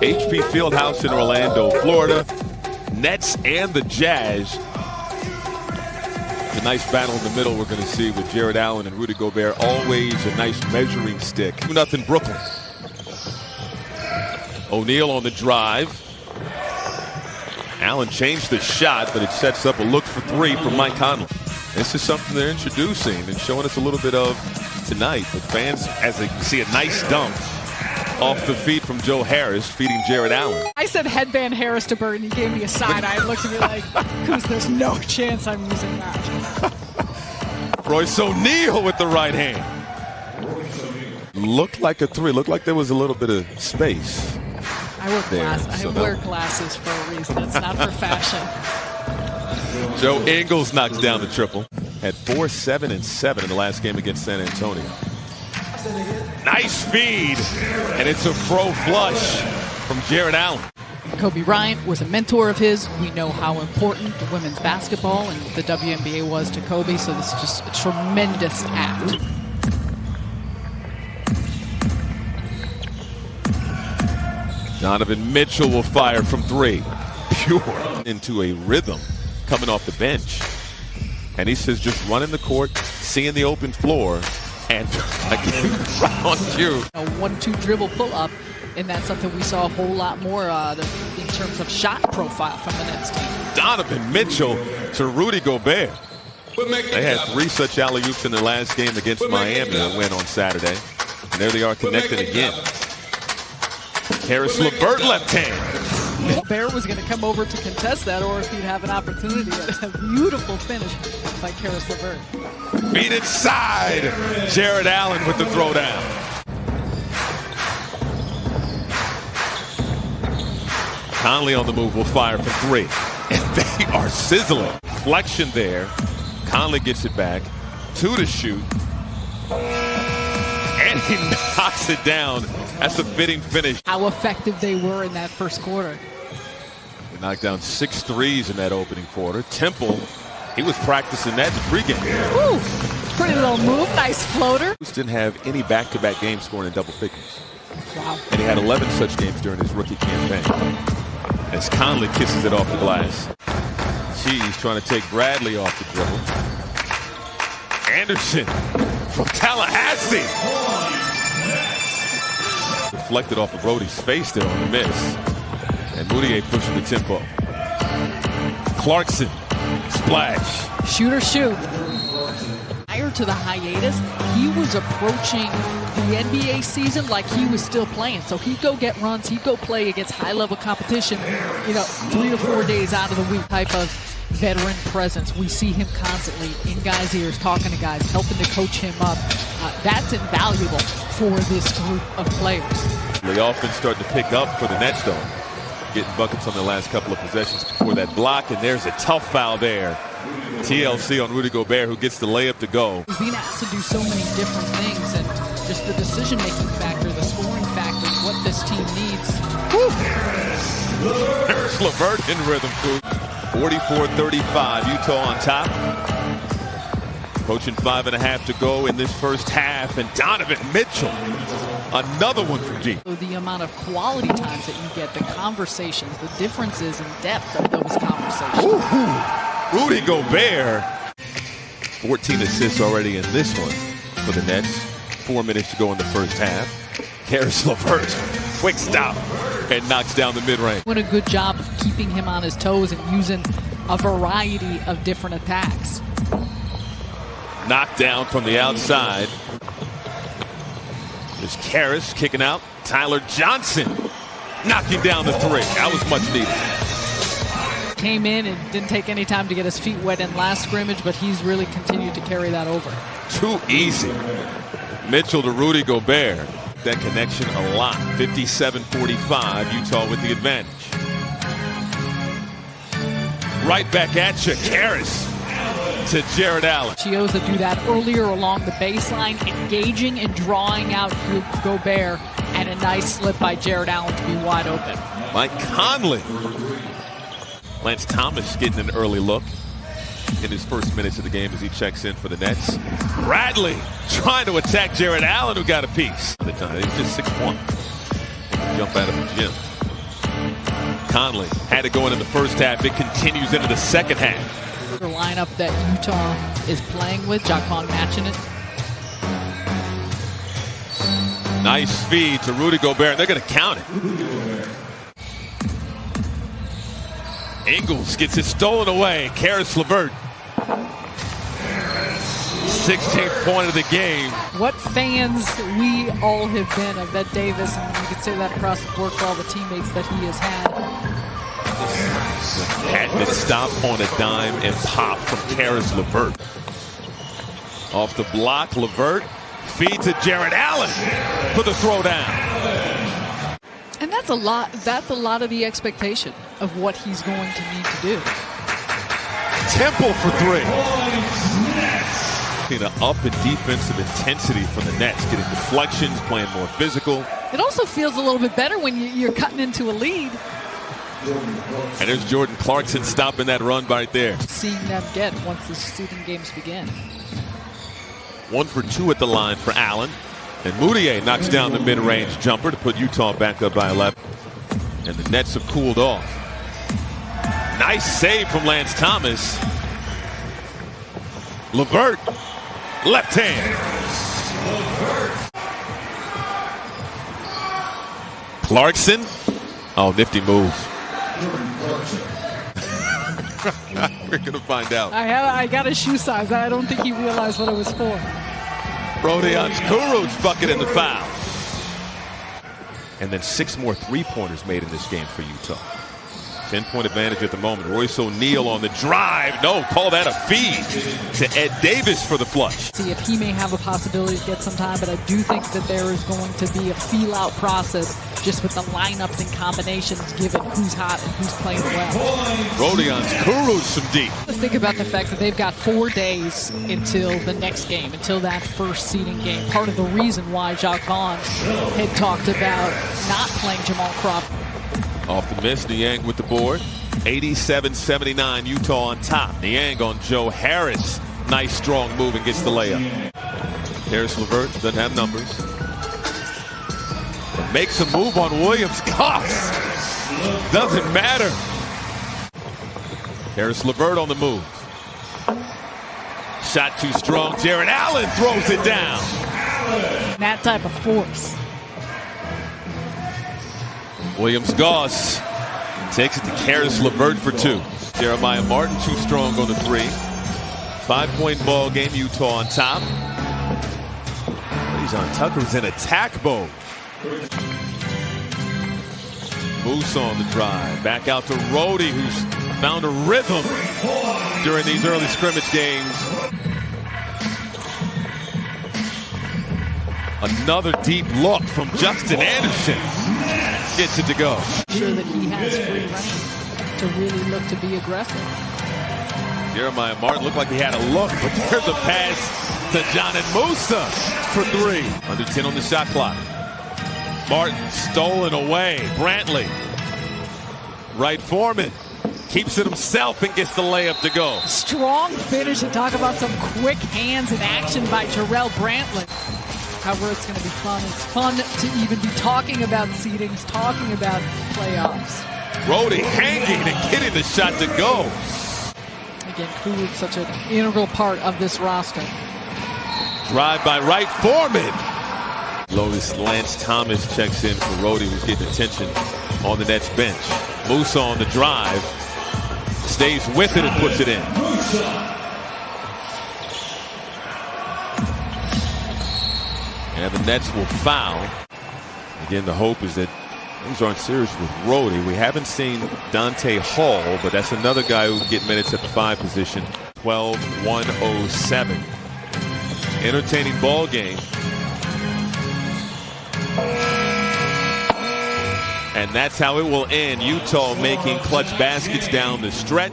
HP Fieldhouse in Orlando, Florida. Nets and the Jazz. A nice battle in the middle we're going to see with Jarrett Allen and Rudy Gobert. Always a nice measuring stick. 2-0 Brooklyn. O'Neal on the drive. Allen changed the shot, but it sets up a look for three from Mike Conley. This is something they're introducing and showing us a little bit of tonight. The fans, as they see a nice dunk off the feet from Joe Harris, feeding Jarrett Allen. I said headband Harris to Bird, and he gave me a side eye and looked at me like, because there's no chance I'm using that. Royce O'Neal with the right hand. Looked like a three. Looked like there was a little bit of space. I wear glasses for a reason. It's not for fashion. Joe Ingles knocks down the triple. Had 4, 7, and 7 in the last game against San Antonio. Nice feed, and it's a pro flush from Jarrett Allen. Kobe Bryant was a mentor of his. We know how important women's basketball and the WNBA was to Kobe, so this is just a tremendous act. Donovan Mitchell will fire from three. Pure into a rhythm coming off the bench. And he says just running the court, seeing the open floor, and again, right on cue. A 1-2 dribble pull-up, and that's something we saw a whole lot more in terms of shot profile from the Nets team. Donovan Mitchell to Rudy Gobert. They had 3 such alley-oops in their last game against Miami that went on Saturday. And there they are connected again. Caris LeVert left hand. Gobert was going to come over to contest that, or if he'd have an opportunity. A beautiful finish by Caris LeVert. Feet inside. Jarrett Allen with the throwdown. Conley on the move will fire for three. And they are sizzling. Flexion there. Conley gets it back. 2 to shoot. And he knocks it down. That's a fitting finish. How effective they were in that first quarter. They knocked down 6 threes in that opening quarter. Temple, he was practicing that in the pregame. Ooh, pretty little move. Nice floater. Didn't have any back-to-back games scoring in double figures. Wow. And he had 11 such games during his rookie campaign. As Conley kisses it off the glass. Cheese trying to take Bradley off the dribble. Anderson from Tallahassee. Deflected off of Brody's face there on the miss. And Moutier pushing the tempo. Clarkson, splash. Shoot or shoot. Prior to the hiatus, he was approaching the NBA season like he was still playing. So he'd go get runs, he'd go play against high-level competition, 3 or 4 days out of the week type of veteran presence. We see him constantly in guys' ears, talking to guys, helping to coach him up. That's invaluable for this group of players. The offense starting to pick up for the Nets, though. Getting buckets on their last couple of possessions before that block, and there's a tough foul there. TLC on Rudy Gobert, who gets the layup to go. He's being asked to do so many different things, and just the decision-making factor, the scoring factor, what this team needs. There's LeVert in rhythm, too. 44-35, Utah on top. Approaching 5.5 to go in this first half, and Donovan Mitchell, another one from deep. The amount of quality times that you get, the conversations, the differences in depth of those conversations. Ooh, Rudy Gobert, 14 assists already in this one for the Nets. 4 minutes to go in the first half. Caris LeVert, quick stop, and knocks down the mid-range. Doing a good job of keeping him on his toes and using a variety of different attacks. Knocked down from the outside. There's Caris kicking out. Tyler Johnson knocking down the three. That was much needed. Came in and didn't take any time to get his feet wet in last scrimmage, but he's really continued to carry that over. Too easy. Mitchell to Rudy Gobert. That connection a lot. 57-45, Utah with the advantage. Right back at you, Caris to Jarrett Allen. Chioza do that earlier along the baseline, engaging and drawing out Gobert, and a nice slip by Jarrett Allen to be wide open. Mike Conley. Lance Thomas getting an early look in his first minutes of the game as he checks in for the Nets. Bradley trying to attack Jarrett Allen, who got a piece. At the time, he was just 6'1". Jump out of the gym. Conley had it going in the first half. It continues into the second half. The lineup that Utah is playing with, Jacquan matching it. Nice feed to Rudy Gobert. They're going to count it. Ingles gets it stolen away. Caris LeVert. 16th point of the game. What fans we all have been of Ed Davis, and you can say that across the board for all the teammates that he has had. Had to stop on a dime and pop from Caris LeVert. Off the block, LeVert feed to Jarrett Allen for the throwdown. And that's a lot of the expectation of what he's going to need to do. Temple for three. An up in defensive intensity from the Nets, getting deflections, playing more physical. It also feels a little bit better when you're cutting into a lead. And there's Jordan Clarkson stopping that run right there. Seeing them get once the seeding games begin. 1 for 2 at the line for Allen. And Moutier knocks down the mid-range jumper to put Utah back up by 11. And the Nets have cooled off. Nice save from Lance Thomas. LeVert, left hand. Clarkson. Oh, nifty move. We're going to find out. I got his shoe size. I don't think he realized what it was for. Rodion Kurucs bucket in the foul. And then 6 more three-pointers made in this game for Utah. 10-point advantage at the moment. Royce O'Neal on the drive. No, call that a feed to Ed Davis for the flush. See if he may have a possibility to get some time, but I do think that there is going to be a feel-out process just with the lineups and combinations given who's hot and who's playing well. Rodion Kurucs from deep. Let's think about the fact that they've got 4 days until the next game, until that first seeding game. Part of the reason why Jacquan had talked about not playing Jamal Crawford. Off the miss, Niang with the board. 87-79, Utah on top. Niang on Joe Harris. Nice strong move and gets the layup. Caris LeVert doesn't have numbers. Makes a move on Williams-Goss. Doesn't matter. Caris LeVert on the move. Shot too strong. Jarrett Allen throws it down. That type of force. Williams-Goss takes it to Caris LeVert for 2. Jeremiah Martin too strong on the 3. 5-point ball game, Utah on top. He's on Tucker's in attack mode. Moose on the drive. Back out to Rhodey, who's found a rhythm during these early scrimmage games. Another deep look from Justin Anderson. Gets it to go. Sure that he has free reign to really look to be aggressive. Jeremiah Martin looked like he had a look, but there's a pass to John and Musa for 3. Under 10 on the shot clock. Martin stolen away. Brantley. Right Foreman. Keeps it himself and gets the layup to go. Strong finish, and talk about some quick hands and action by Jarrell Brantley. However, it's going to be fun. It's fun to even be talking about seedings, talking about playoffs. Rhodey hanging and getting the shot to go. Again, Kurucs such an integral part of this roster. Drive by right Foreman. Lotus Lance Thomas checks in for Rhodey, who's getting attention on the Nets bench. Musa on the drive. Stays with it and puts it in. And the Nets will foul. Again, the hope is that things aren't serious with Rhodey. We haven't seen Dante Hall, but that's another guy who can get minutes at the 5 position. 12-107. Entertaining ball game. And that's how it will end. Utah making clutch baskets down the stretch.